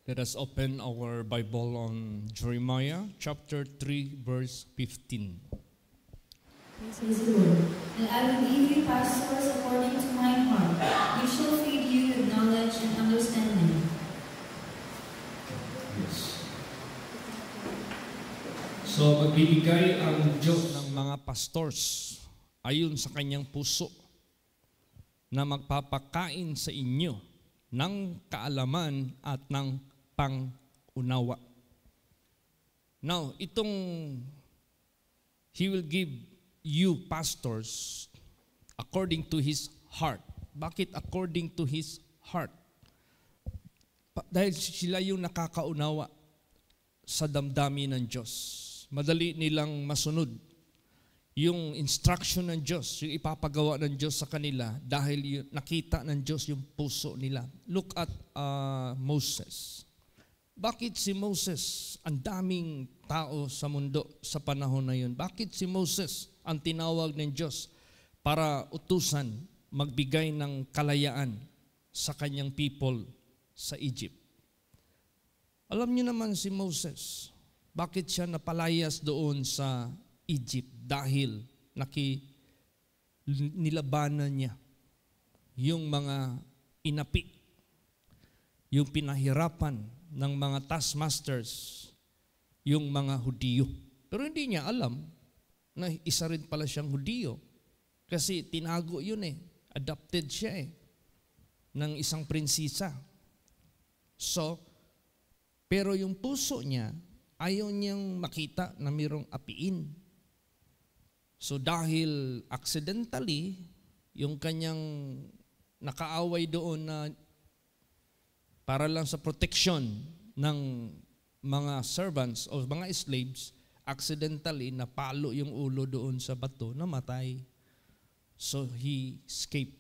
Let us open our Bible on Jeremiah chapter 3 verse 15. Praise the Lord. And I will give you pastors according to my heart, which shall feed you with knowledge and understanding. Yes. So magbibigay ang Diyos ng mga pastors ayon sa kanyang puso na magpapakain sa inyo ng kaalaman at ng pang-unawa. Now, He will give you pastors according to His heart. Bakit according to His heart? Dahil sila yung nakakaunawa sa damdamin ng Diyos. Madali nilang masunod yung instruction ng Diyos, yung ipapagawa ng Diyos sa kanila dahil nakita ng Diyos yung puso nila. Look at Moses. Bakit si Moses, ang daming tao sa mundo sa panahon na yun, bakit si Moses ang tinawag ng Diyos para utusan, magbigay ng kalayaan sa kanyang people sa Egypt? Alam niyo naman si Moses, bakit siya napalayas doon sa Egypt? Dahil nilabanan niya yung mga inapi, yung pinahirapan ng mga taskmasters, yung mga Hudiyo. Pero hindi niya alam na isa rin pala siyang Hudiyo kasi tinago yun adopted siya ng isang prinsesa. So, pero yung puso niya, ayaw niyang makita na mayroong apiin. So dahil accidentally, yung kanyang nakaaway doon na para lang sa protection ng mga servants o mga slaves, accidentally napalo yung ulo doon sa bato, namatay. So he escaped.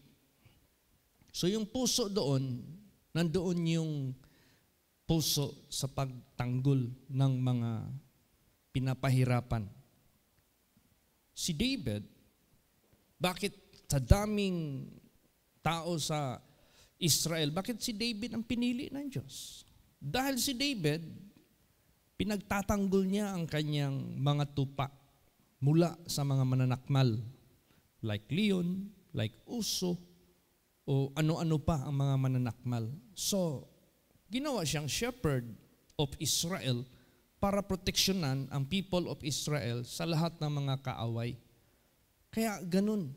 So yung puso doon, nandoon yung puso sa pagtanggol ng mga pinapahirapan. Si David, bakit sa daming tao sa Israel, bakit si David ang pinili ng Diyos? Dahil si David, pinagtatanggol niya ang kanyang mga tupa mula sa mga mananakmal like leon, like uso, o ano-ano pa ang mga mananakmal. So, ginawa siyang shepherd of Israel para proteksyonan ang people of Israel sa lahat ng mga kaaway. Kaya ganun.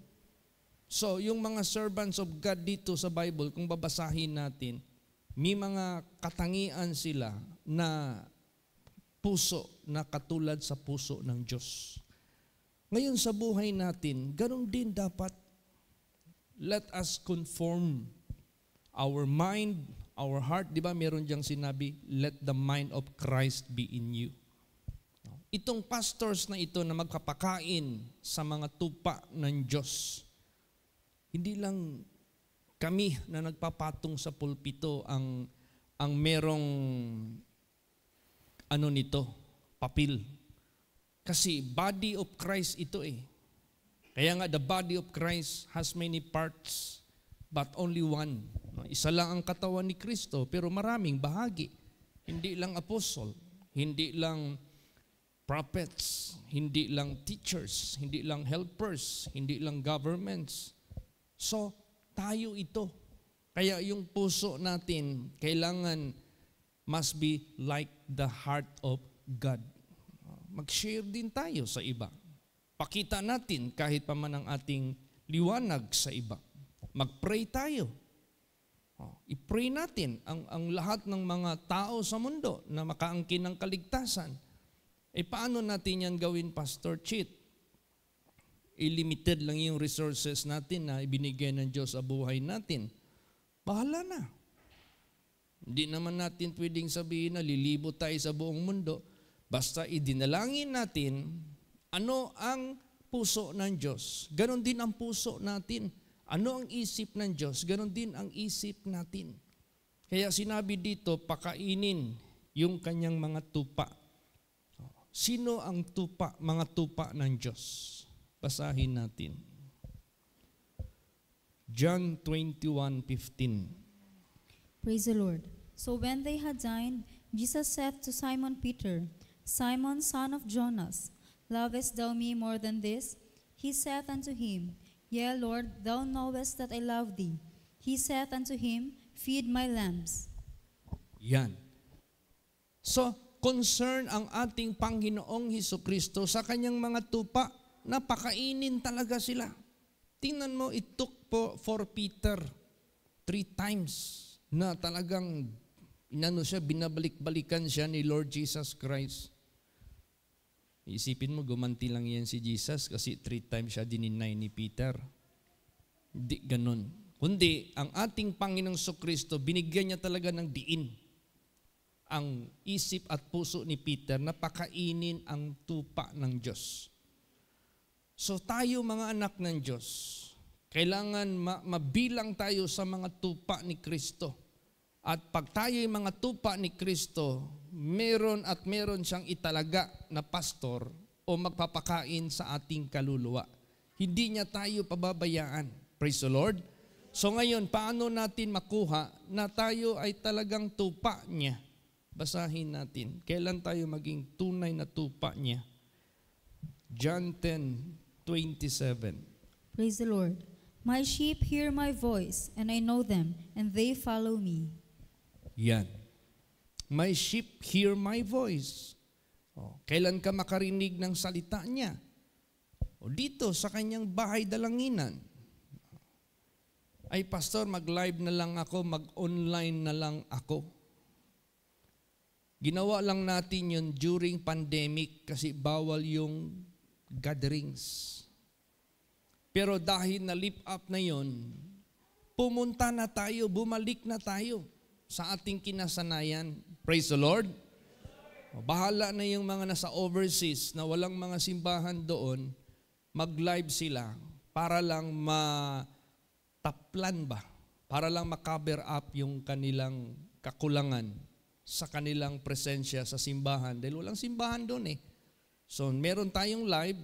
So, yung mga servants of God dito sa Bible, kung babasahin natin, may mga katangian sila na puso na katulad sa puso ng Diyos. Ngayon sa buhay natin, ganun din dapat. Let us conform our mind, our heart. Di ba meron diyang sinabi, let the mind of Christ be in you. Itong pastors na ito na magpapakain sa mga tupa ng Diyos, hindi lang kami na nagpapatong sa pulpito ang merong papel. Kasi body of Christ ito Kaya nga the body of Christ has many parts but only one. Isa lang ang katawan ni Kristo pero maraming bahagi. Hindi lang apostle, hindi lang prophets, hindi lang teachers, hindi lang helpers, hindi lang governments. So, tayo ito. Kaya yung puso natin kailangan must be like the heart of God. Mag-share din tayo sa iba. Pakita natin kahit pa man ang ating liwanag sa iba. Mag-pray tayo. I-pray natin ang lahat ng mga tao sa mundo na makaangkin ng kaligtasan. Paano natin yan gawin, Pastor Chit? Limited lang yung resources natin na ibinigay ng Diyos sa buhay natin. Bahala na. Hindi naman natin pwedeng sabihin na lilibo tayo sa buong mundo. Basta idinalangin natin ano ang puso ng Diyos. Ganon din ang puso natin. Ano ang isip ng Diyos? Ganon din ang isip natin. Kaya sinabi dito, pakainin yung kanyang mga tupa. Sino ang tupa, mga tupa ng Diyos? Basahin natin. John 21:15. Praise the Lord. So when they had dined, Jesus said to Simon Peter, Simon, son of Jonas, lovest thou me more than this? He saith unto him, Yea, Lord, thou knowest that I love thee. He saith unto him, Feed my lambs. Yan. So, concern ang ating Panginoong Hesukristo sa kanyang mga tupa, napakainin talaga sila. Tingnan mo, it took for Peter 3 times na talagang binabalik-balikan siya ni Lord Jesus Christ. Isipin mo, gumanti lang yan si Jesus kasi 3 times siya dininay ni Peter. Hindi ganun. Kundi, ang ating Panginoong Hesukristo, binigyan niya talaga ng diin ang isip at puso ni Peter na pakainin ang tupa ng Diyos. So tayo mga anak ng Diyos, kailangan mabilang tayo sa mga tupa ni Kristo. At pag tayo'y mga tupa ni Kristo, meron siyang italaga na pastor o magpapakain sa ating kaluluwa. Hindi niya tayo pababayaan. Praise the Lord. So ngayon, paano natin makuha na tayo ay talagang tupa niya? Basahin natin. Kailan tayo maging tunay na tupa niya? John 10:27. Praise the Lord. My sheep hear my voice, and I know them, and they follow me. Yan. My sheep hear my voice. Kailan ka makarinig ng salita niya? Dito sa kanyang bahay dalanginan. Ay, pastor, mag-live na lang ako, mag-online na lang ako. Ginawa lang natin yun during pandemic kasi bawal yung gatherings. Pero dahil na-lift up na yun, pumunta na tayo, bumalik na tayo sa ating kinasanayan. Praise the Lord. Bahala na yung mga nasa overseas na walang mga simbahan doon, mag-live sila para lang mataplan ba? Para lang ma-cover up yung kanilang kakulangan sa kanilang presensya sa simbahan. Dahil walang simbahan doon eh. So meron tayong live,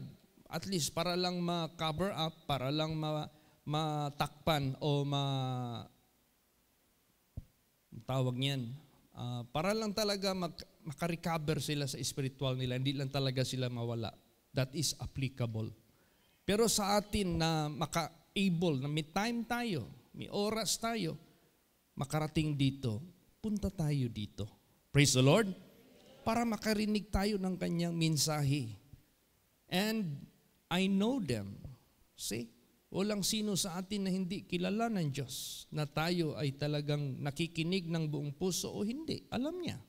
at least para lang ma-cover up, para lang matakpan o tawag niyan, para lang talaga makarecover sila sa spiritual nila, hindi lang talaga sila mawala. That is applicable. Pero sa atin na maka-able, na may time tayo, may oras tayo, makarating dito, punta tayo dito. Praise the Lord. Para makarinig tayo ng kanyang mensahe. And I know them. See? Walang sino sa atin na hindi kilala ng Diyos na tayo ay talagang nakikinig ng buong puso o hindi. Alam niya.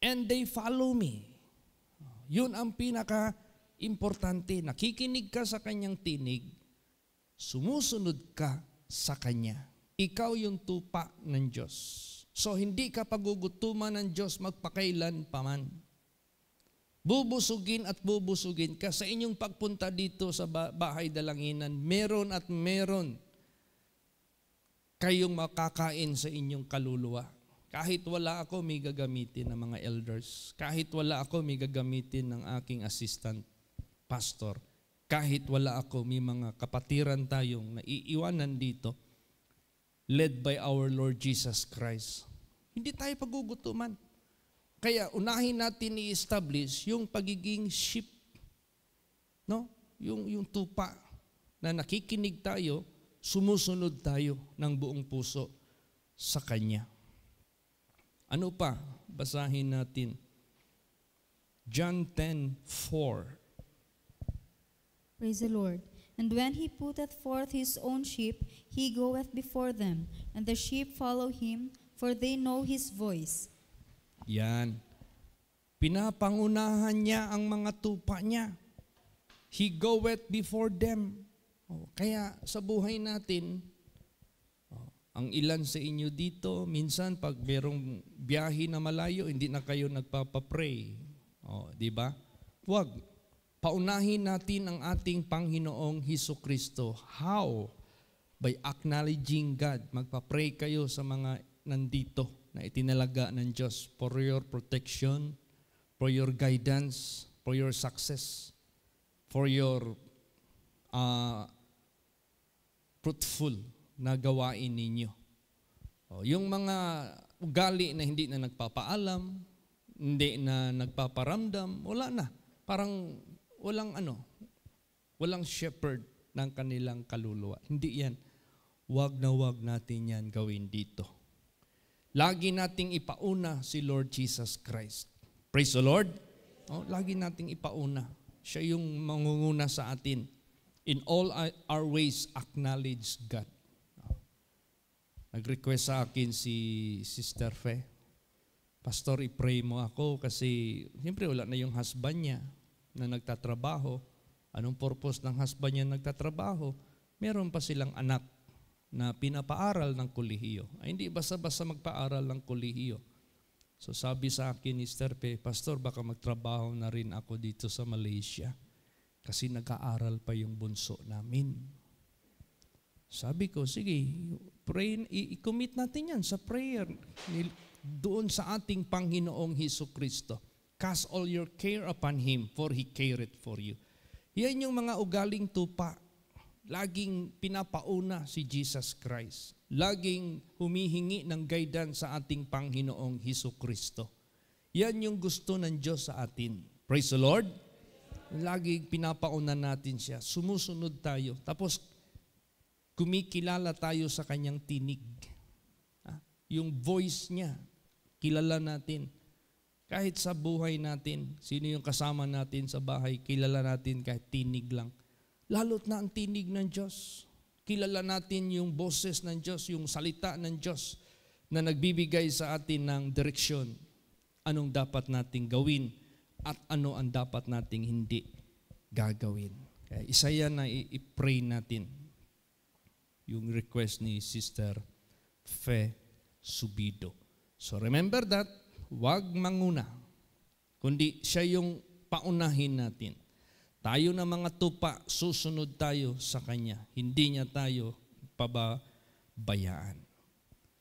And they follow me. Yun ang pinaka-importante. Nakikinig ka sa kanyang tinig, sumusunod ka sa kanya. Ikaw yung tupa ng Diyos. So hindi ka pagugutuman ng Diyos magpakailan paman. Bubusugin at bubusugin ka sa inyong pagpunta dito sa bahay dalanginan. Meron at meron kayong makakain sa inyong kaluluwa. Kahit wala ako, may gagamitin ng mga elders. Kahit wala ako, may gagamitin ng aking assistant pastor. Kahit wala ako, may mga kapatiran tayong naiiwanan dito, led by our Lord Jesus Christ. Hindi tayo pagugutuman. Kaya unahin natin i-establish yung pagiging sheep, no? Yung tupa na nakikinig tayo, sumusunod tayo ng buong puso sa Kanya. Ano pa? Basahin natin. John 10:4. Praise the Lord. And when he putteth forth his own sheep, he goeth before them, and the sheep follow him, for they know his voice. Yan. Pinapangunahan niya ang mga tupa niya. He goeth before them. Kaya sa buhay natin, ang ilan sa inyo dito, minsan pag merong biyahe na malayo, hindi na kayo nagpapapray. Di ba? Huwag. Paunahin natin ang ating Panginoong Hesukristo. How? By acknowledging God. Magpapray kayo sa mga nandito na itinalaga ng Diyos for your protection, for your guidance, for your success, for your fruitful na gawain ninyo. Yung mga ugali na hindi na nagpapaalam, hindi na nagpaparamdam, wala na. Parang walang shepherd ng kanilang kaluluwa. Hindi yan. Wag na wag natin yan gawin dito. Lagi nating ipauna si Lord Jesus Christ. Praise the Lord. Lagi nating ipauna. Siya yung mangunguna sa atin. In all our ways, acknowledge God. Nag-request sa akin si Sister Fe, Pastor, i-pray mo ako kasi siyempre wala na yung husband niya na nagtatrabaho. Anong purpose ng husband niya nagtatrabaho? Meron pa silang anak na pinapaaral ng kolehiyo. Ay, hindi basta-basta magpaaral ng kolehiyo. So sabi sa akin ni Sister Fe, Pastor, baka magtrabaho na rin ako dito sa Malaysia kasi nag-aaral pa yung bunso namin. Sabi ko, sige, pray, i-commit natin yan sa prayer doon sa ating Panginoong Hesukristo. Cast all your care upon Him, for He careth for you. Yan yung mga ugaling tupa. Laging pinapauna si Jesus Christ. Laging humihingi ng guidance sa ating Panginoong Hesukristo. Yan yung gusto ng Diyos sa atin. Praise the Lord. Laging pinapauna natin siya. Sumusunod tayo. Tapos, kumikilala tayo sa kanyang tinig. Yung voice niya, kilala natin. Kahit sa buhay natin, sino yung kasama natin sa bahay, kilala natin kahit tinig lang. Lalo't na ang tinig ng Diyos. Kilala natin yung boses ng Diyos, yung salita ng Diyos na nagbibigay sa atin ng direksyon. Anong dapat nating gawin at ano ang dapat nating hindi gagawin. Kaya isa yan na i-pray natin. Yung request ni Sister Fe Subido. So remember that, wag manguna, kundi siya yung paunahin natin. Tayo na mga tupa, susunod tayo sa Kanya. Hindi niya tayo pababayaan.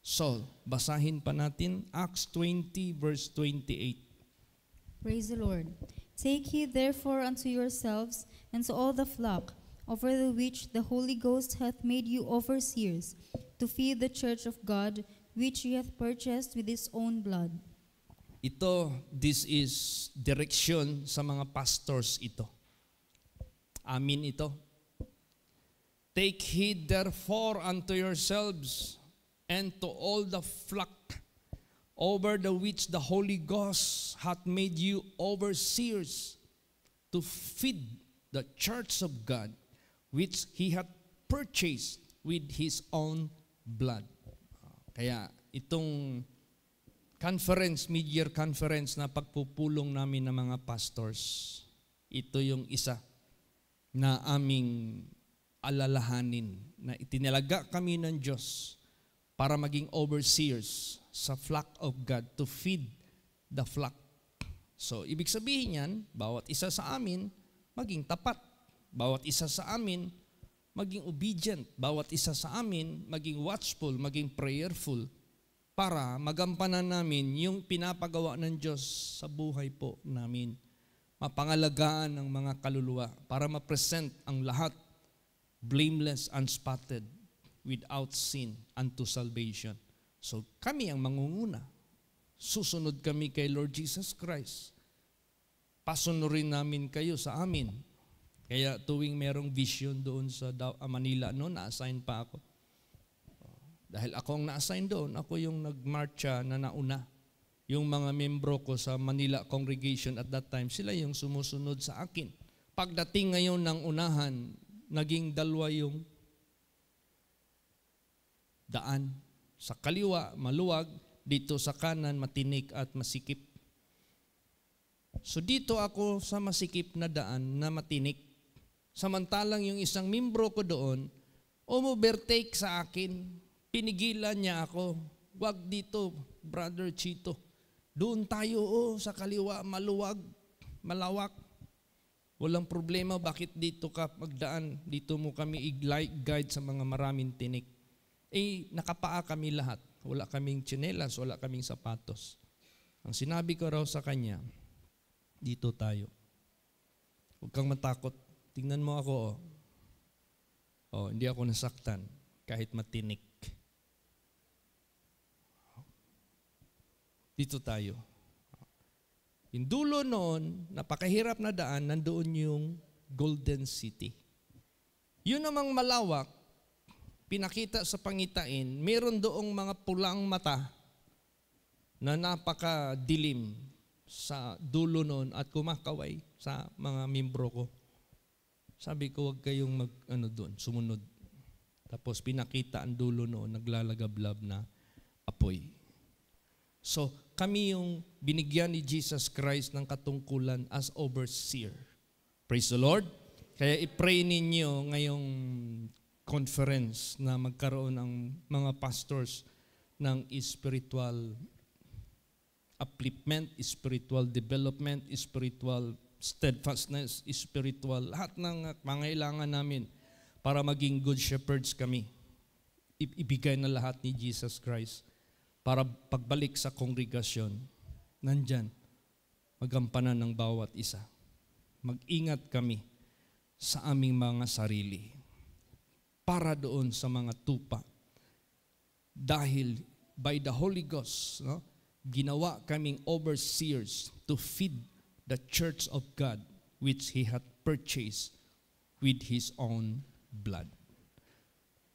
So, basahin pa natin Acts 20 verse 28. Praise the Lord. Take heed therefore unto yourselves and to all the flock, over the which the Holy Ghost hath made you overseers, to feed the church of God, which he hath purchased with his own blood. This is direction sa mga pastors ito. Amin ito. Take heed therefore unto yourselves and to all the flock, over the which the Holy Ghost hath made you overseers, to feed the church of God, which He hath purchased with His own blood. Kaya itong conference, mid-year conference na pagpupulong namin ng mga pastors, ito yung isa na aming alalahanin na itinalaga kami ng Diyos para maging overseers sa flock of God, to feed the flock. So, ibig sabihin yan, bawat isa sa amin maging tapat. Bawat isa sa amin maging obedient. Bawat isa sa amin maging watchful, maging prayerful para magampanan namin yung pinapagawa ng Diyos sa buhay po namin. Mapangalagaan ang mga kaluluwa para ma-present ang lahat blameless, unspotted, without sin unto salvation. So kami ang mangunguna. Susunod kami kay Lord Jesus Christ. Pasunurin namin kayo sa amin. Kaya tuwing merong vision doon sa Manila, na-assign pa ako. Dahil ako ang na-assign doon, ako yung nagmarcha na nauna. Yung mga membro ko sa Manila congregation at that time, sila yung sumusunod sa akin. Pagdating ngayon ng unahan, naging dalawa yung daan. Sa kaliwa, maluwag. Dito sa kanan, matinik at masikip. So dito ako sa masikip na daan na matinik. Samantalang yung isang membro ko doon, overtake sa akin. Pinigilan niya ako. Wag dito, Brother Chito. Doon tayo, sa kaliwa, maluwag, malawak. Walang problema, bakit dito ka magdaan? Dito mo kami i-guide sa mga maraming tinik. Nakapaa kami lahat. Wala kaming tsinelas, wala kaming sapatos. Ang sinabi ko raw sa kanya, dito tayo. Huwag kang matakot. Tingnan mo ako, hindi ako nasaktan kahit matinik. Dito tayo. Yung dulo noon, napakahirap na daan, nandoon yung Golden City. Yun namang malawak, pinakita sa pangitain, meron doong mga pulang mata na napakadilim sa dulo noon at kumakaway sa mga membro ko. Sabi ko, huwag kayong doon, sumunod. Tapos pinakita ang dulo noon, naglalagablab na apoy. So, kami yung binigyan ni Jesus Christ ng katungkulan as overseer. Praise the Lord. Kaya i-pray ninyo ngayong conference na magkaroon ng mga pastors ng spiritual upliftment, spiritual development, spiritual steadfastness, spiritual, lahat ng pangailangan namin para maging good shepherds kami. Ibigay na lahat ni Jesus Christ para pagbalik sa kongregasyon, nandyan, magampanan ng bawat isa. Mag-ingat kami sa aming mga sarili para doon sa mga tupa. Dahil by the Holy Ghost, ginawa kaming overseers to feed the church of God which He hath purchased with His own blood.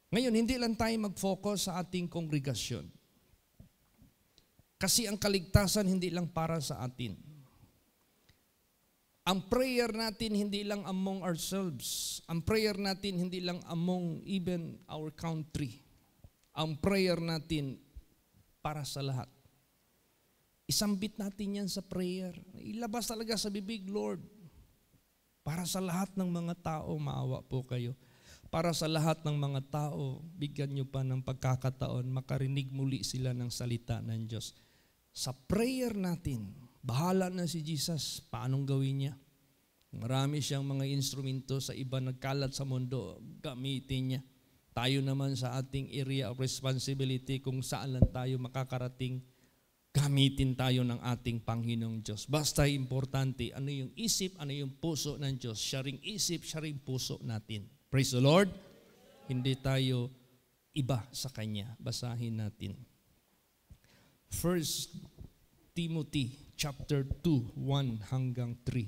Ngayon, hindi lang tayo mag-focus sa ating kongregasyon. Kasi ang kaligtasan hindi lang para sa atin. Ang prayer natin hindi lang among ourselves. Ang prayer natin hindi lang among even our country. Ang prayer natin para sa lahat. Isambit natin yan sa prayer. Ilabas talaga sa bibig, Lord. Para sa lahat ng mga tao, maawa po kayo. Para sa lahat ng mga tao, bigyan nyo pa ng pagkakataon, makarinig muli sila ng salita ng Diyos. Sa prayer natin, bahala na si Jesus, paanong gawin niya? Marami siyang mga instrumento sa iba nagkalat sa mundo, gamitin niya. Tayo naman sa ating area of responsibility, kung saan lang tayo makakarating, gamitin tayo ng ating Panginoong Diyos. Basta importante, ano yung isip, ano yung puso ng Diyos. Siya ring isip, siya ring puso natin. Praise the Lord. Hindi tayo iba sa Kanya. Basahin natin. 1 Timothy chapter 2, 1 hanggang 3.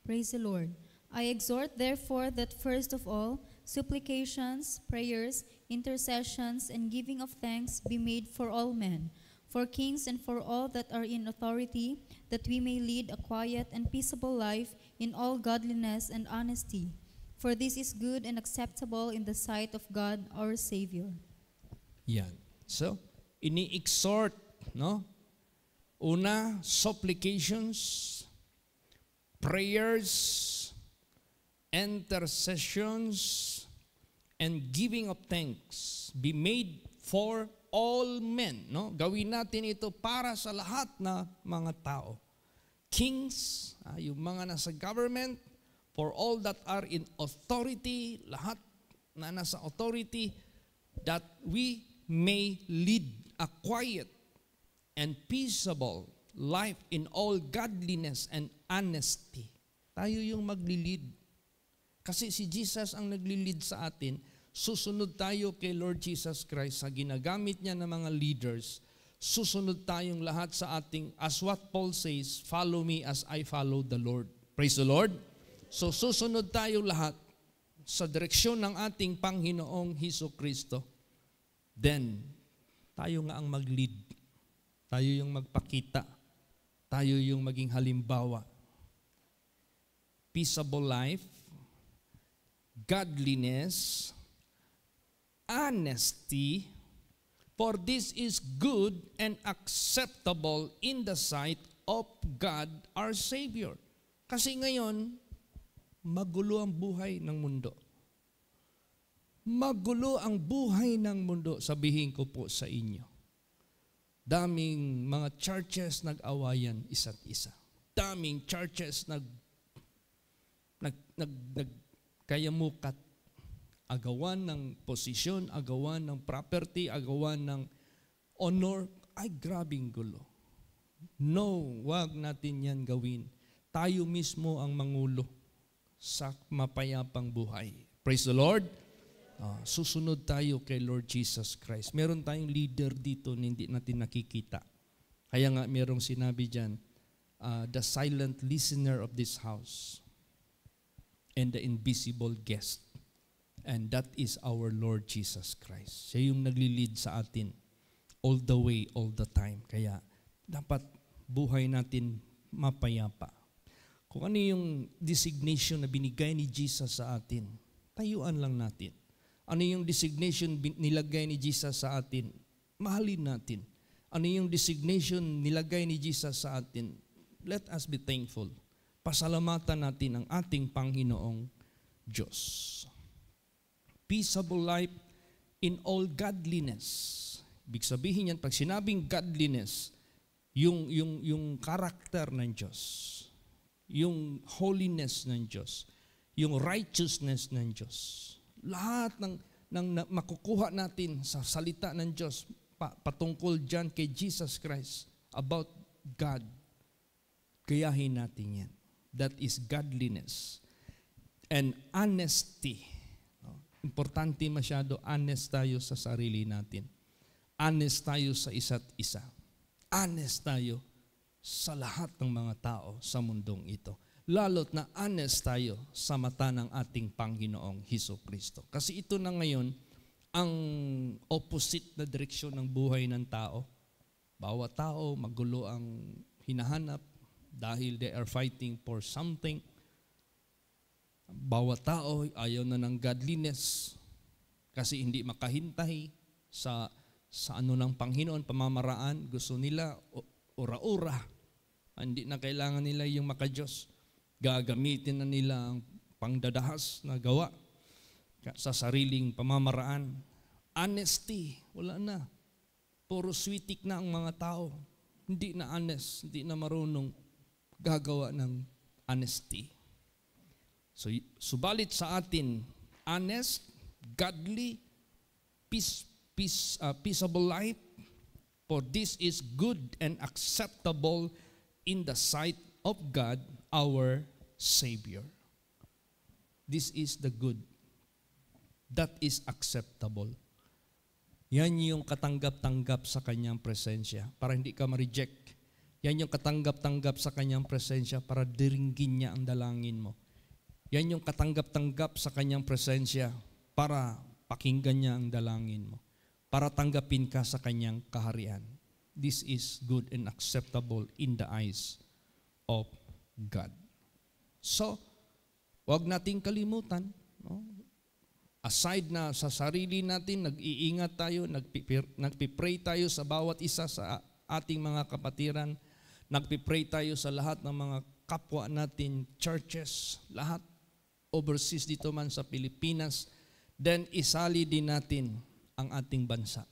Praise the Lord. I exhort therefore that first of all, supplications, prayers, intercessions, and giving of thanks be made for all men, for kings and for all that are in authority, that we may lead a quiet and peaceable life in all godliness and honesty. For this is good and acceptable in the sight of God our Savior. Yan. So, ini-exhort, no? Una, supplications, prayers, intercessions, and giving of thanks be made for all men. No? Gawin natin ito para sa lahat na mga tao. Kings, yung mga nasa government, for all that are in authority, lahat na nasa authority, that we may lead a quiet and peaceable life in all godliness and honesty. Tayo yung maglilid. Kasi si Jesus ang naglilid sa atin, susunod tayo kay Lord Jesus Christ sa ginagamit niya ng mga leaders, susunod tayong lahat sa ating, as what Paul says, follow me as I follow the Lord. Praise the Lord. So susunod tayo lahat sa direksyon ng ating Panginoong Hesus Kristo. Then, tayo nga ang mag-lead. Tayo yung magpakita. Tayo yung maging halimbawa. Peaceable life, godliness, honesty, for this is good and acceptable in the sight of God our Savior. Kasi ngayon, magulo ang buhay ng mundo. Magulo ang buhay ng mundo, sabihin ko po sa inyo. Daming mga churches nag-awayan isa't isa. Daming churches kayamukat. Agawan ng posisyon, agawan ng property, agawan ng honor. Ay, grabing gulo. No, wag natin yan gawin. Tayo mismo ang mangulo sa mapayapang buhay. Praise the Lord. Susunod tayo kay Lord Jesus Christ. Meron tayong leader dito na hindi natin nakikita. Kaya nga mayroong sinabi dyan, the silent listener of this house and the invisible guest. And that is our Lord Jesus Christ. Siya yung naglilid sa atin all the way, all the time. Kaya dapat buhay natin mapayapa. Kung ano yung designation na binigay ni Jesus sa atin, tayuan lang natin. Ano yung designation nilagay ni Jesus sa atin, mahalin natin. Ano yung designation nilagay ni Jesus sa atin, let us be thankful. Pasalamatan natin ang ating Panginoong Diyos. Peaceable life in all godliness. Ibig sabihin yan, pag sinabing godliness, yung karakter ng Diyos, yung holiness ng Diyos, yung righteousness ng Diyos. Lahat ng makukuha natin sa salita ng Diyos patungkol dyan kay Jesus Christ about God, gayahin natin yan. That is godliness. And honesty. Importante masyado, honest tayo sa sarili natin. Honest tayo sa isa't isa. Honest tayo sa lahat ng mga tao sa mundong ito. Lalo't na honest tayo sa mata ng ating Panginoong Hesukristo. Kasi ito na ngayon ang opposite na direksyon ng buhay ng tao. Bawat tao magulo ang hinahanap dahil they are fighting for something. Bawat tao ayaw na ng godliness kasi hindi makahintay sa ano ng Panginoon, pamamaraan. Gusto nila ora-ora. Hindi na kailangan nila yung makadiyos. Gagamitin na nila ang pangdadahas na gawa sa sariling pamamaraan. Honesty, wala na. Puro switik na ang mga tao. Hindi na honest, hindi na marunong gagawa ng honesty. So, subalit sa atin, honest, godly, peaceable life, for this is good and acceptable in the sight of God, our Savior. This is the good. That is acceptable. Yan yung katanggap-tanggap sa kanyang presensya para hindi ka ma-reject. Yan yung katanggap-tanggap sa kanyang presensya para diringgin niya ang dalangin mo. Yan yung katanggap-tanggap sa kanyang presensya para pakinggan niya ang dalangin mo. Para tanggapin ka sa kanyang kaharian. This is good and acceptable in the eyes of God. So, wag nating kalimutan, no? Aside na sa sarili natin, nag-iingat tayo, nagpipray tayo sa bawat isa sa ating mga kapatiran, nagpipray tayo sa lahat ng mga kapwa natin, churches, lahat, overseas dito man sa Pilipinas, then isali din natin ang ating bansa.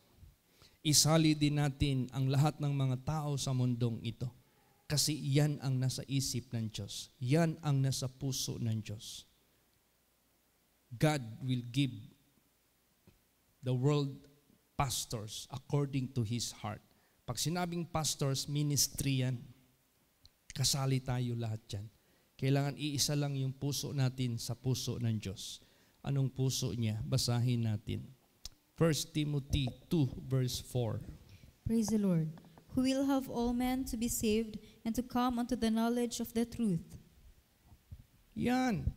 Isali din natin ang lahat ng mga tao sa mundong ito. Kasi yan ang nasa isip ng Diyos. Yan ang nasa puso ng Diyos. God will give the world pastors according to His heart. Pag sinabing pastors, ministry yan. Kasali tayo lahat yan. Kailangan iisa lang yung puso natin sa puso ng Diyos. Anong puso niya? Basahin natin. 1 Timothy 2 verse 4. Praise the Lord. Who will have all men to be saved and to come unto the knowledge of the truth. Yan.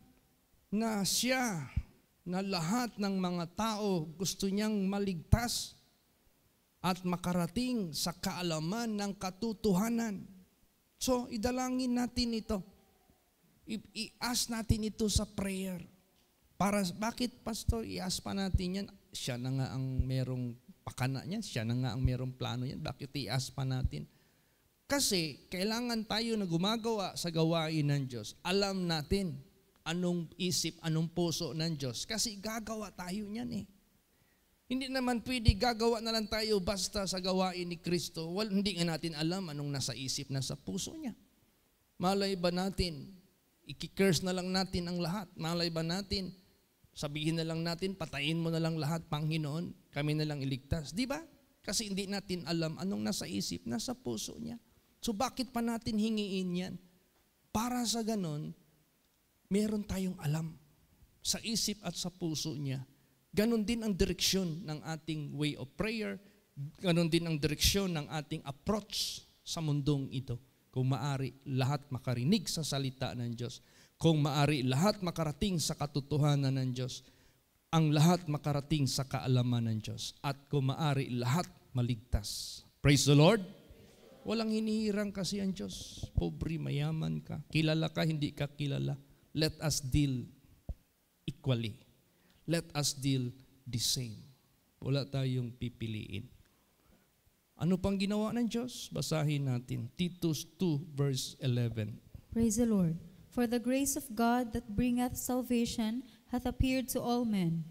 Na siya, na lahat ng mga tao gusto niyang maligtas at makarating sa kaalaman ng katotohanan. So, idalangin natin ito. I-ask natin ito sa prayer. Bakit, Pastor, i-ask pa natin yan? Siya na nga ang merong pakana niya, siya na nga ang merong plano yan. Bakit i-ask pa natin? Kasi, kailangan tayo na gumagawa sa gawain ng Diyos. Alam natin anong isip, anong puso ng Diyos. Kasi gagawa tayo niyan eh. Hindi naman pwede gagawa na lang tayo basta sa gawain ni Kristo. Well, hindi nga natin alam anong nasa isip, nasa puso niya. Malay ba natin, i-curse na lang natin ang lahat. Malay ba natin, sabihin na lang natin, patayin mo na lang lahat, Panginoon, kami na lang iligtas. Di ba? Kasi hindi natin alam anong nasa isip, nasa puso niya. So bakit pa natin hingiin yan? Para sa ganon, meron tayong alam sa isip at sa puso niya. Ganon din ang direksyon ng ating way of prayer. Ganon din ang direksyon ng ating approach sa mundong ito. Kung maari, lahat makarinig sa salita ng Diyos. Kung maari, lahat makarating sa katotohanan ng Diyos. Ang lahat makarating sa kaalaman ng Diyos. At kung maari, lahat maligtas. Praise the Lord! Walang hinihirang kasi ang Diyos. Pobre, mayaman ka. Kilala ka, hindi ka kilala. Let us deal equally. Let us deal the same. Wala tayong pipiliin. Ano pang ginawa ng Diyos? Basahin natin. Titus 2 verse 11. Praise the Lord. For the grace of God that bringeth salvation hath appeared to all men.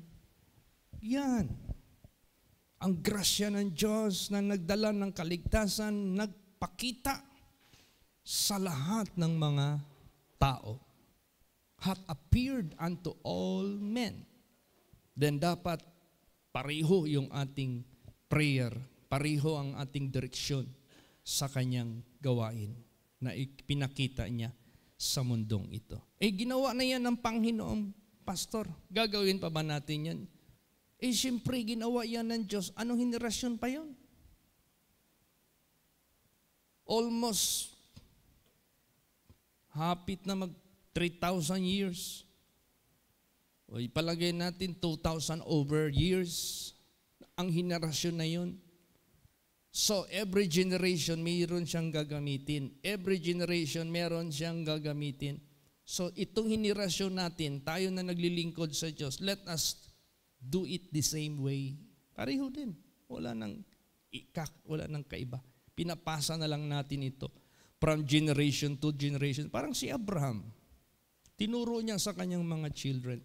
Yan. Ang grasya ng Diyos na nagdala ng kaligtasan, nagpakita sa lahat ng mga tao. Hath appeared unto all men. Then dapat pareho yung ating prayer, pareho ang ating direksyon sa kanyang gawain na pinakita niya sa mundong ito. Ginawa na yan ng Panginoong Pastor. Gagawin pa ba natin yan? Siyempre, ginawa yan ng Diyos. Anong henerasyon pa yun? Almost hapit na mag 3,000 years. O ipalagay natin 2,000 over years ang henerasyon na yun. So every generation mayroon siyang gagamitin. Every generation meron siyang gagamitin. So itong henerasyon natin, tayo na naglilingkod sa Diyos, let us do it the same way. Pareho din. Wala nang kaiba. Pinapasa na lang natin ito from generation to generation. Parang si Abraham. Tinuro niya sa kanyang mga children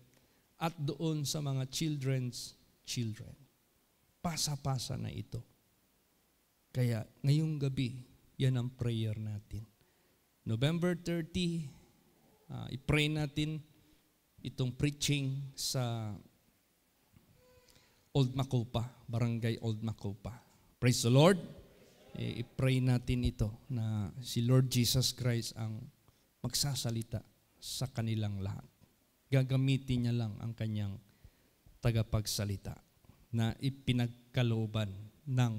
at doon sa mga children's children. Pasa-pasa na ito. Kaya ngayong gabi, yan ang prayer natin. November 30, i-pray natin itong preaching sa Old Macopa, Barangay Old Macopa. Praise the Lord. I-pray natin ito na si Lord Jesus Christ ang magsasalita sa kanilang lahat. Gagamitin niya lang ang kanyang tagapagsalita na ipinagkalooban ng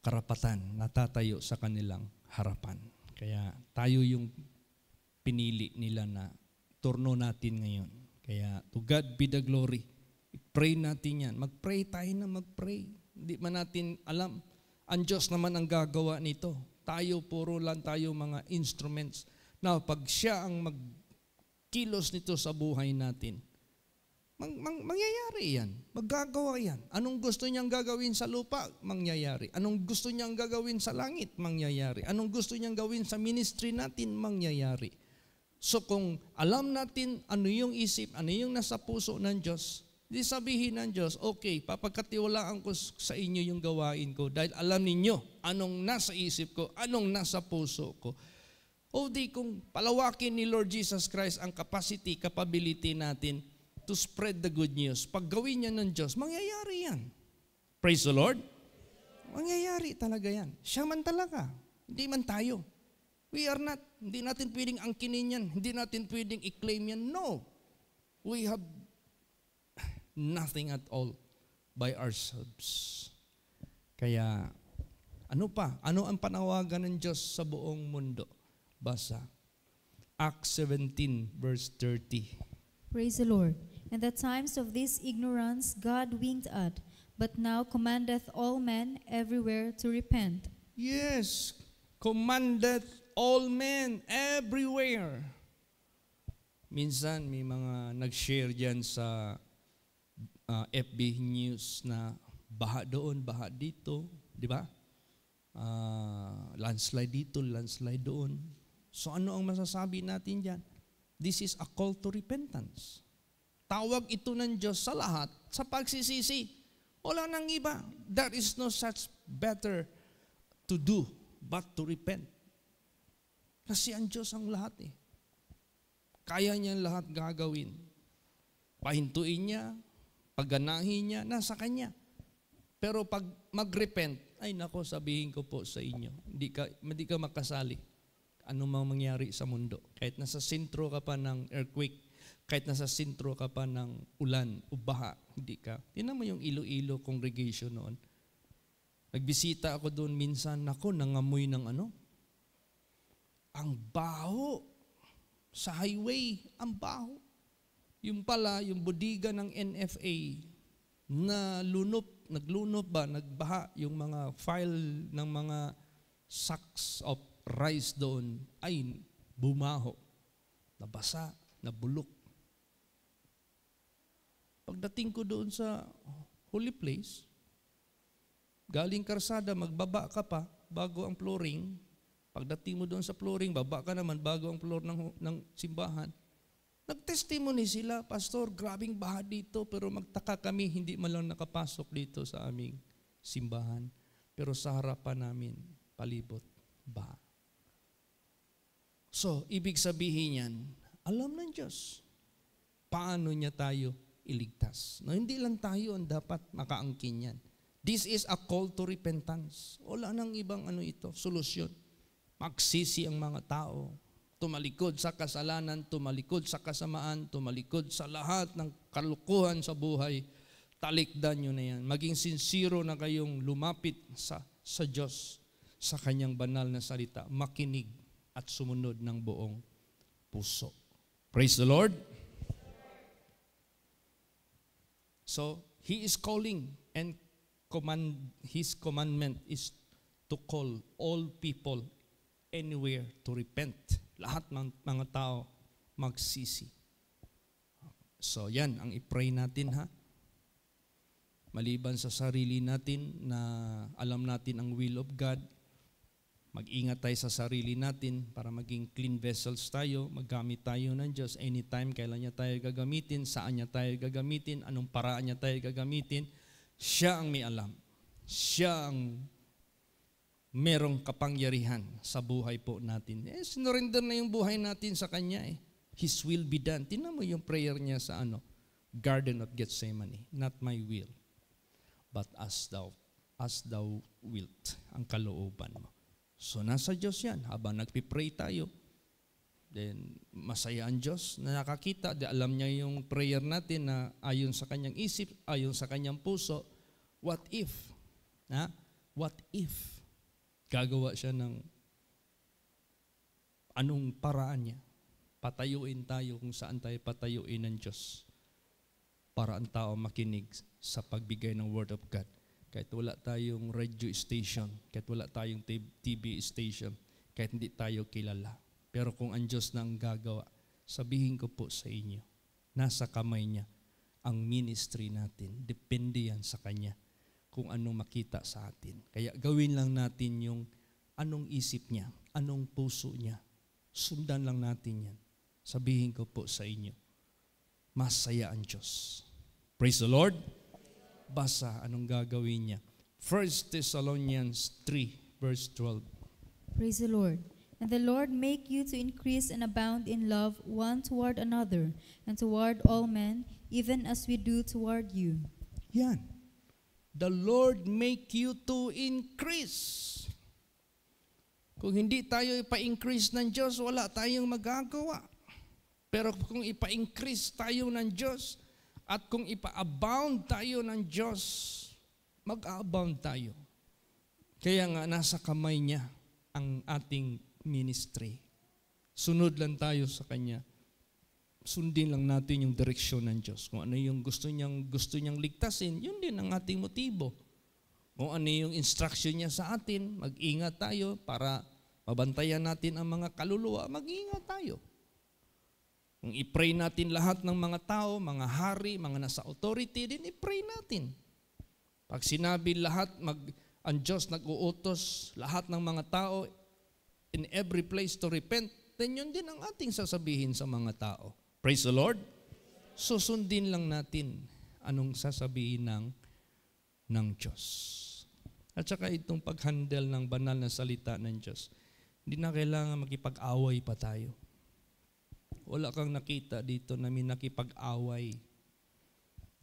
karapatan na tatayo sa kanilang harapan. Kaya tayo yung pinili nila na turno natin ngayon. Kaya to God be the glory. I-pray natin yan. Mag-pray tayo na mag-pray. Hindi man natin alam. Ang Diyos naman ang gagawa nito. Tayo, puro lang tayo mga instruments. Now, pag siya ang magkilos nito sa buhay natin, mangyayari yan. Maggagawa yan. Anong gusto niyang gagawin sa lupa? Mangyayari. Anong gusto niyang gagawin sa langit? Mangyayari. Anong gusto niyang gawin sa ministry natin? Mangyayari. So kung alam natin ano yung isip, ano yung nasa puso ng Diyos, di sabihin ng Diyos, okay, papagkatiwalaan ko sa inyo yung gawain ko dahil alam ninyo anong nasa isip ko, anong nasa puso ko. O di kung palawakin ni Lord Jesus Christ ang capacity, capability natin to spread the good news. Pag gawin niya ng Diyos, mangyayari yan. Praise the Lord. Mangyayari talaga yan. Siya man talaga. Hindi man tayo. We are not. Hindi natin pwedeng angkinin yan. Hindi natin pwedeng i-claim yan. No. We have nothing at all by ourselves. Kaya, ano pa? Ano ang panawagan ng Diyos sa buong mundo? Basa. Acts 17 verse 30. Praise the Lord. In the times of this ignorance God winked at, but now commandeth all men everywhere to repent. Yes, commandeth all men everywhere. Minsan may mga nag-share dyan sa FB News na baha doon, baha dito, di ba? Landslide dito, landslide doon. So ano ang masasabi natin dyan? This is a call to repentance. Tawag ito ng Diyos sa lahat, sa pagsisisi. Wala nang iba. There is no such better to do but to repent. Kasi ang Diyos ang lahat eh. Kaya niya lahat gagawin. Pahintuin niya, pagganahin niya, nasa Kanya. Pero pag mag-repent, ay nako, sabihin ko po sa inyo, hindi ka makasali. Ano mang mangyari sa mundo. Kahit nasa sentro ka pa ng earthquake, kahit nasa sentro ka pa ng ulan o baha, hindi ka. Tingnan mo yung Iloilo congregation noon. Nagbisita ako doon minsan, nako, nangamoy ng ano? Ang baho. Sa highway, ang baho. Yung pala, yung bodega ng NFA, naglunop ba, nagbaha yung mga file ng mga sacks of rice doon, ay bumaho, nabasa, nabulok. Pagdating ko doon sa holy place, galing karsada, magbaba ka pa bago ang flooring. Pagdating mo doon sa flooring, baba ka naman bago ang floor ng simbahan. Nag-testimony sila, Pastor, grabing baha dito, pero magtaka kami, hindi man lang nakapasok dito sa aming simbahan. Pero sa harapan namin, palibot, baha. So, ibig sabihin yan, alam ng Diyos, paano niya tayo iligtas. No, hindi lang tayo ang dapat makaangkin yan. This is a call to repentance. Wala nang ibang solusyon. Magsisi ang mga tao, tumalikod sa kasalanan, tumalikod sa kasamaan, tumalikod sa lahat ng kalukuhan sa buhay. Talikdan nyo na yan. Maging sincero na kayong lumapit sa Diyos, sa kanyang banal na salita, makinig at sumunod ng buong puso. Praise the Lord. So, He is calling, and His commandment is to call all people anywhere to repent. Lahat ng mga tao magsisi. So yan, ang i-pray natin ha. Maliban sa sarili natin na alam natin ang will of God, mag-ingat tayo sa sarili natin para maging clean vessels tayo, maggamit tayo ng Diyos anytime, kailan niya tayo gagamitin, saan niya tayo gagamitin, anong paraan niya tayo gagamitin. Siya ang may alam. Siya ang merong kapangyarihan sa buhay po natin. Sinurrender na yung buhay natin sa Kanya eh. His will be done. Tingnan mo yung prayer niya sa Garden of Gethsemane. Not my will, but as thou wilt. Ang kalooban mo. So nasa Diyos yan. Habang nagpipray tayo, then masaya ang Diyos na nakakita. Alam niya yung prayer natin na ayon sa Kanyang isip, ayon sa Kanyang puso. What if? What if? Gagawa siya ng anong paraan niya. Patayuin tayo kung saan tayo patayuin ng Diyos para ang tao makinig sa pagbigay ng Word of God. Kahit wala tayong radio station, kahit wala tayong TV station, kahit hindi tayo kilala. Pero kung ang Diyos na ang gagawa, sabihin ko po sa inyo, nasa kamay niya ang ministry natin. Depende yan sa Kanya kung anong makita sa atin. Kaya gawin lang natin yung anong isip niya, anong puso niya. Sundan lang natin yan. Sabihin ko po sa inyo, masaya ang Diyos. Praise the Lord. Basa, anong gagawin niya? 1 Thessalonians 3, verse 12. Praise the Lord. And the Lord make you to increase and abound in love one toward another, and toward all men, even as we do toward you. Yan. The Lord make you to increase. Kung hindi tayo ipa-increase ng Diyos, wala tayong magagawa. Pero kung ipa-increase tayo ng Diyos, at kung ipa-abound tayo ng Diyos, mag-abound tayo. Kaya nga, nasa kamay niya ang ating ministry. Sunod lang tayo sa Kanya. Sundin lang natin yung direksyon ng Diyos. Kung ano yung gusto niyang ligtasin, yun din ang ating motibo. Kung ano yung instruction niya sa atin, mag-ingat tayo para mabantayan natin ang mga kaluluwa, mag-ingat tayo. Kung i-pray natin lahat ng mga tao, mga hari, mga nasa authority, din i-pray natin. Pag sinabi lahat, ang Diyos nag-uutos lahat ng mga tao in every place to repent, then yun din ang ating sasabihin sa mga tao. Praise the Lord. Susundin lang natin anong sasabihin ng Diyos. At saka itong pag-handle ng banal na salita ng Diyos, hindi na kailangan makipag-away pa tayo. Wala kang nakita dito na may nakipag-away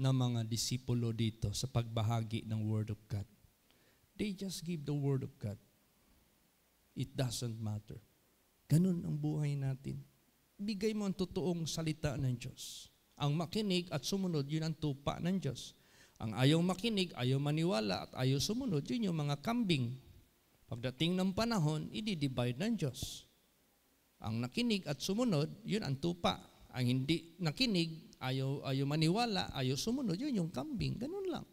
na mga disipulo dito sa pagbahagi ng Word of God. They just give the Word of God. It doesn't matter. Ganun ang buhay natin. Bigay mo ang totoong salita ng Diyos. Ang makinig at sumunod, yun ang tupa ng Diyos. Ang ayaw makinig, ayaw maniwala, at ayaw sumunod, yun yung mga kambing. Pagdating ng panahon, i-divide ng Diyos. Ang nakinig at sumunod, yun ang tupa. Ang hindi nakinig, ayaw maniwala, ayaw sumunod, yun yung kambing. Ganun lang.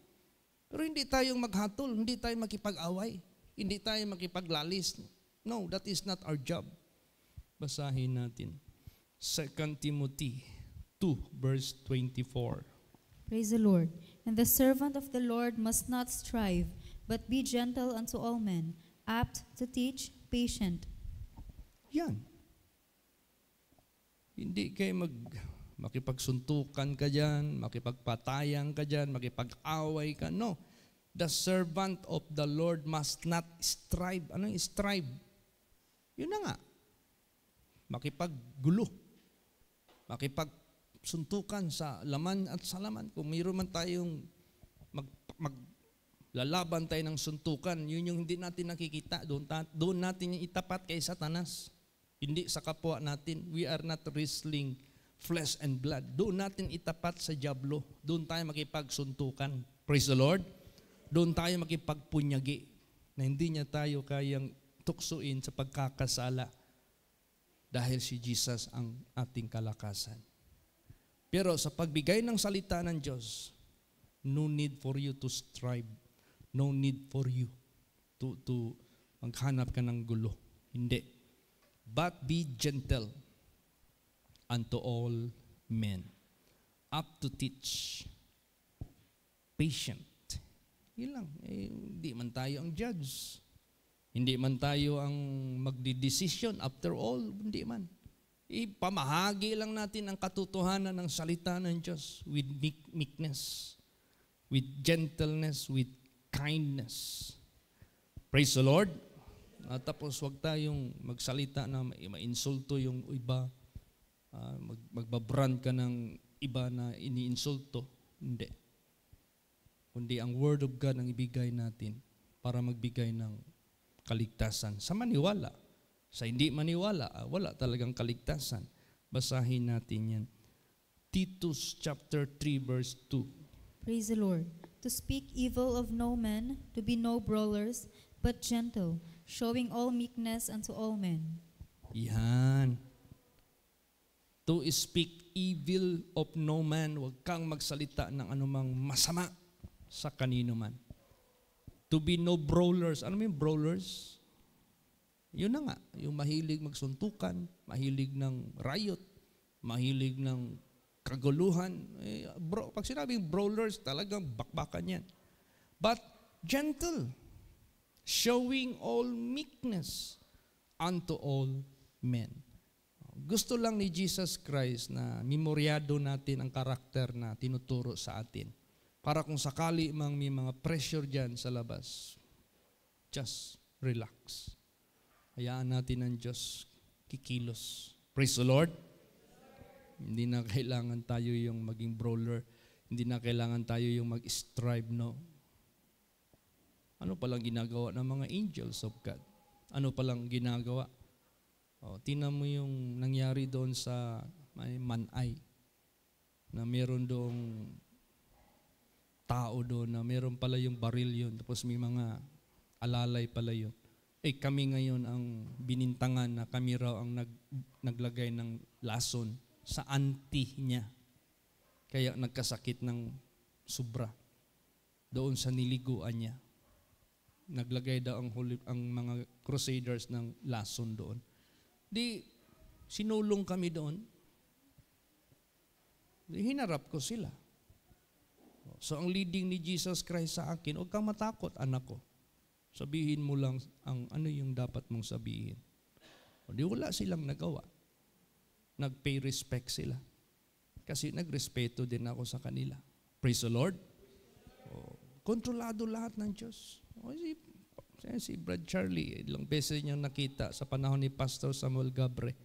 Pero hindi tayong maghatol, hindi tayo makipag-away, hindi tayo makipaglalis. No, that is not our job. Basahin natin. 2 Timothy 2 verse 24. Praise the Lord. And the servant of the Lord must not strive, but be gentle unto all men, apt to teach, patient. Yan. Hindi kayo makipagsuntukan ka dyan, makipagpatayan ka dyan, makipag-away ka. No. The servant of the Lord must not strive. Anong strive? Yun na nga. Makipaggulo. Makipagsuntukan sa laman at sa laman. Kung mayroon man tayong maglalaban tayo ng suntukan, yun yung hindi natin nakikita. Doon natin yung itapat kay Satanas. Hindi sa kapwa natin. We are not wrestling flesh and blood. Doon natin itapat sa diablo. Doon tayo makipagsuntukan. Praise the Lord. Doon tayo makipagpunyagi na hindi niya tayo kayang tuksuin sa pagkakasala dahil si Jesus ang ating kalakasan. Pero sa pagbigay ng salita ng Diyos, no need for you to strive. No need for you to maghanap ka ng gulo. Hindi. But be gentle unto all men, up to teach, patient. Yun lang. Hindi man tayo ang judge. Hindi man tayo ang magdidesisyon. After all, hindi man. Ipamahagi lang natin ang katotohanan ng salita ng Diyos with meekness, with gentleness, with kindness. Praise the Lord. At tapos huwag tayong magsalita na ma-insulto yung iba, magbabrand ka ng iba na iniinsulto. Hindi. Kundi ang Word of God ang ibigay natin para magbigay ng kaligtasan. Sa maniwala. Sa hindi maniwala, wala talagang kaligtasan. Basahin natin yan. Titus chapter 3 verse 2. Praise the Lord. To speak evil of no man, to be no brawlers, but gentle, showing all meekness unto all men. Yan. To speak evil of no man, huwag kang magsalita ng anumang masama sa kanino man. To be no brawlers. Ano yung brawlers? Yun na nga, yung mahilig magsuntukan, mahilig ng riot, mahilig ng kaguluhan. Pag sinabing brawlers, talagang bakbakan yan. But gentle, showing all meekness unto all men. Gusto lang ni Jesus Christ na memoryado natin ang karakter na tinuturo sa atin. Para kung sakali mang may mga pressure dyan sa labas, just relax. Hayaan natin ang Diyos kikilos. Praise the Lord. Hindi na kailangan tayo yung maging brawler. Hindi na kailangan tayo yung mag-strive, no? Ano palang ginagawa ng mga angels of God? Ano palang ginagawa? Tingnan mo yung nangyari doon sa Manay. Na meron doong tao doon na meron pala yung baril yun. Tapos may mga alalay pala yun. Kami ngayon ang binintangan na kami raw ang naglagay ng lason sa auntie niya. Kaya nagkasakit ng sobra doon sa niliguan niya. Naglagay daw ang mga crusaders ng lason doon. Di, sinulong kami doon. Di, hinarap ko sila. So ang leading ni Jesus Christ sa akin, huwag kang matakot, anak ko. Sabihin mo lang ang ano yung dapat mong sabihin. O di wala silang nagawa. Nag-pay respect sila. Kasi nagrespeto din ako sa kanila. Praise the Lord. Kontrolado lahat ng Diyos. Si Brad Charlie, ilang beses niyang nakita sa panahon ni Pastor Samuel Gabre.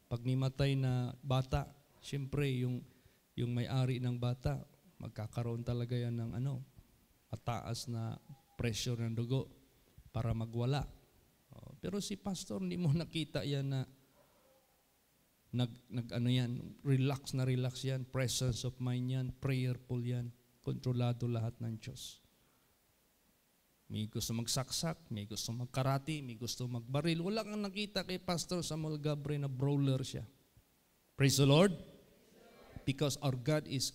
Pag nimatay na bata, siyempre yung may-ari ng bata, magkakaroon talaga yan ng mataas na pressure ng dugo para magwala. Pero si pastor, hindi mo nakita yan na relax yan, presence of mind yan, prayerful yan. kontrolado lahat ng Diyos. May gusto magsaksak, may gusto magkarati, may gusto magbaril. Wala kang nakita kay Pastor Samuel Gabre na brawler siya. Praise the Lord. Because our God is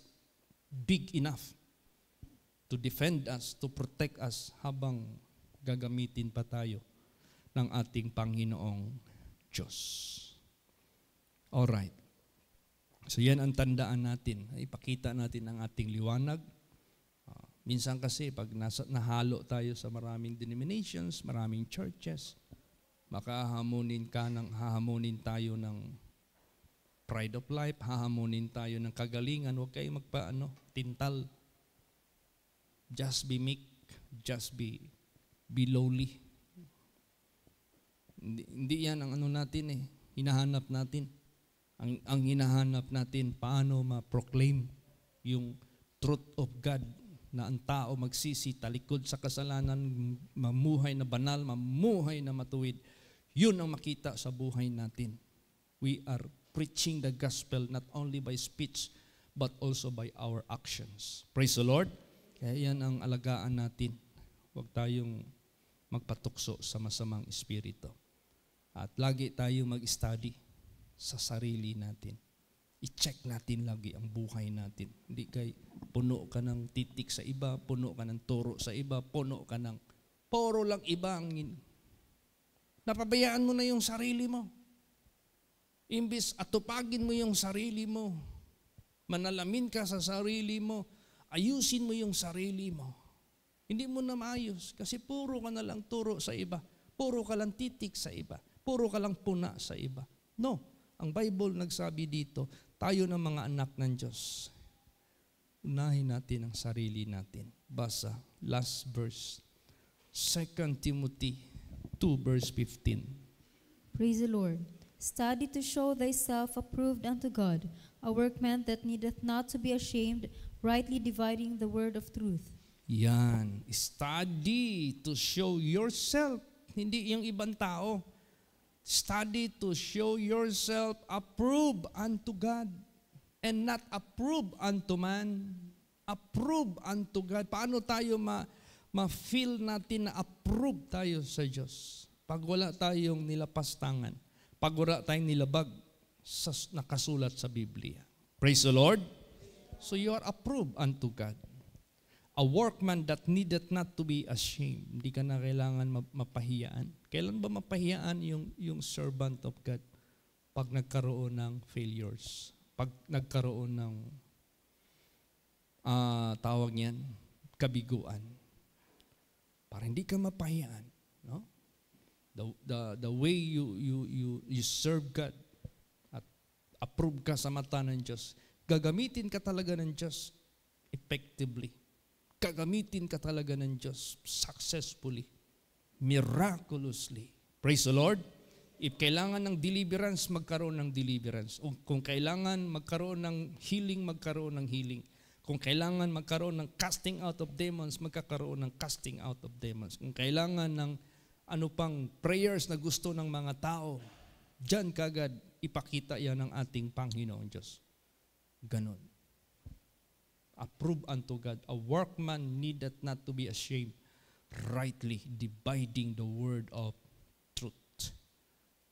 big enough to defend us, to protect us habang gagamitin pa tayo ng ating Panginoong Diyos. Alright. So yan ang tandaan natin. Ipakita natin ang ating liwanag. Minsan kasi pag nahalo tayo sa maraming denominations, maraming churches, hahamunin tayo ng pride of life, hahamunin tayo ng kagalingan. Huwag kayong tintal. Just be meek, just be lowly. Hindi yan ang natin hinahanap natin. Ang hinahanap natin, paano ma-proclaim yung truth of God na ang tao magsisi, talikod sa kasalanan, mamuhay na banal, mamuhay na matuwid. Yun ang makita sa buhay natin. We are preaching the gospel not only by speech, but also by our actions. Praise the Lord. Kaya yan ang alagaan natin. Huwag tayong magpatukso sa masamang espiritu. At lagi tayo mag-study sa sarili natin. I-check natin lagi ang buhay natin. Hindi kay puno ka ng titik sa iba, puno ka ng turo sa iba, puno ka ng puro lang iba. Napabayaan mo na yung sarili mo. Imbis atupagin mo yung sarili mo, manalamin ka sa sarili mo, ayusin mo yung sarili mo. Hindi mo na maayos kasi puro ka na lang turo sa iba, puro ka lang titik sa iba, puro ka lang puna sa iba. No, ang Bible nagsabi dito, tayo ng mga anak ng Diyos, unahin natin ang sarili natin. Basa, last verse, 2 Timothy 2 verse 15. Praise the Lord. Study to show thyself approved unto God, a workman that needeth not to be ashamed, rightly dividing the word of truth. Yan. Study to show yourself. Hindi yung ibang tao. Study to show yourself approved unto God and not approved unto man. Approved unto God. Paano tayo ma-feel natin na approved tayo sa Diyos? Pag wala tayong nilapastangan. Pag wala tayong nilabag sa nakasulat sa Biblia. Praise the Lord. So you are approved unto God. A workman that needeth not to be ashamed. Hindi ka na kailangan mapahiyaan. Kailan ba mapahiyaan yung servant of God? Pag nagkaroon ng failures. Pag nagkaroon ng tawag niyan, kabiguan. Para hindi ka mapahiyaan. No? The way you serve God at approve ka sa mata ng Diyos, gagamitin ka talaga ng Diyos effectively. Gagamitin ka talaga ng Diyos successfully, miraculously. Praise the Lord. If kailangan ng deliverance, magkaroon ng deliverance. Kung kailangan magkaroon ng healing, magkaroon ng healing. Kung kailangan magkaroon ng casting out of demons, magkakaroon ng casting out of demons. Kung kailangan ng pang prayers na gusto ng mga tao, diyan kagad ipakita yan ng ating Panginoong Diyos. Ganon. Approve unto God. A workman needeth not to be ashamed, rightly dividing the word of truth.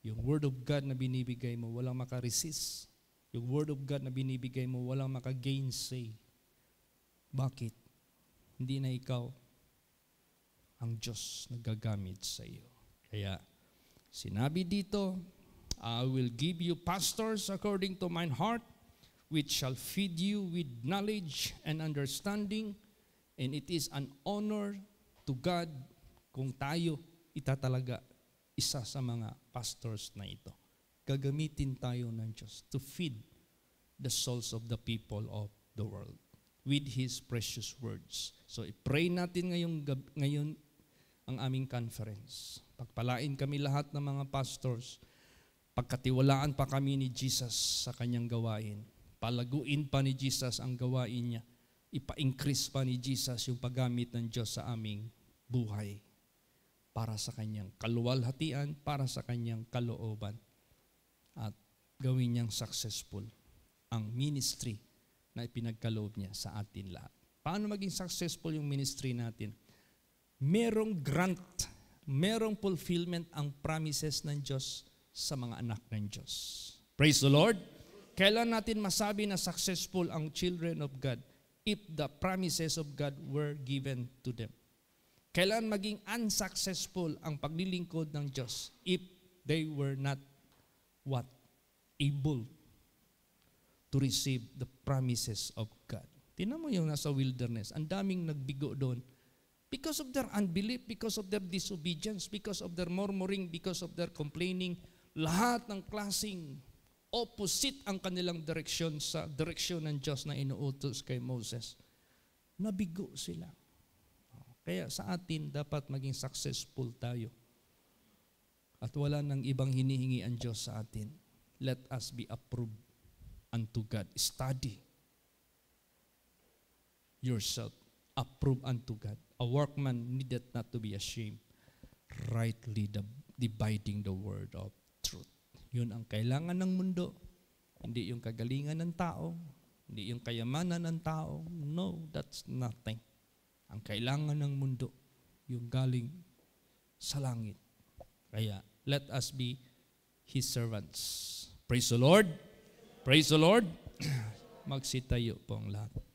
Yung word of God na binibigay mo, walang makaresist. Yung word of God na binibigay mo, walang maka-gainsay. Bakit? Hindi na ikaw ang Diyos nagagamit sa iyo. Kaya, sinabi dito, I will give you pastors according to mine heart, which shall feed you with knowledge and understanding, and it is an honor to God kung tayo itatalaga isa sa mga pastors na ito. Gagamitin tayo ng Diyos to feed the souls of the people of the world with His precious words. So, i-pray natin ngayon ang aming conference. Pagpalain kami lahat ng mga pastors. Pagkatiwalaan pa kami ni Jesus sa kanyang gawain. Palaguin pa ni Jesus ang gawain niya. Ipa-increase pa ni Jesus yung paggamit ng Diyos sa aming buhay. Para sa kanyang kaluwalhatian, para sa kanyang kalooban. At gawin niyang successful ang ministry na ipinagkaloob niya sa atin lahat. Paano maging successful yung ministry natin? Merong grant, merong fulfillment ang promises ng Diyos sa mga anak ng Diyos. Praise the Lord! Kailan natin masabi na successful ang children of God? If the promises of God were given to them. Kailan maging unsuccessful ang paglilingkod ng Diyos? If they were not what? Able to receive the promises of God. Tingnan mo yung nasa wilderness. Ang daming nagbigo doon. Because of their unbelief, because of their disobedience, because of their murmuring, because of their complaining, lahat ng klaseng opposite ang kanilang direksyon sa direksyon ng Diyos na inuutos kay Moses. Nabigo sila. Kaya sa atin, dapat maging successful tayo. At wala nang ibang hinihingi ang Diyos sa atin. Let us be approved unto God. Study yourself. Approve unto God. A workman needed not to be ashamed. Rightly dividing the word of truth. Yun ang kailangan ng mundo. Hindi yung kagalingan ng tao. Hindi yung kayamanan ng tao. No, that's nothing. Ang kailangan ng mundo, yung galing sa langit. Kaya, let us be His servants. Praise the Lord. Praise the Lord. Magsitayo po ang lahat.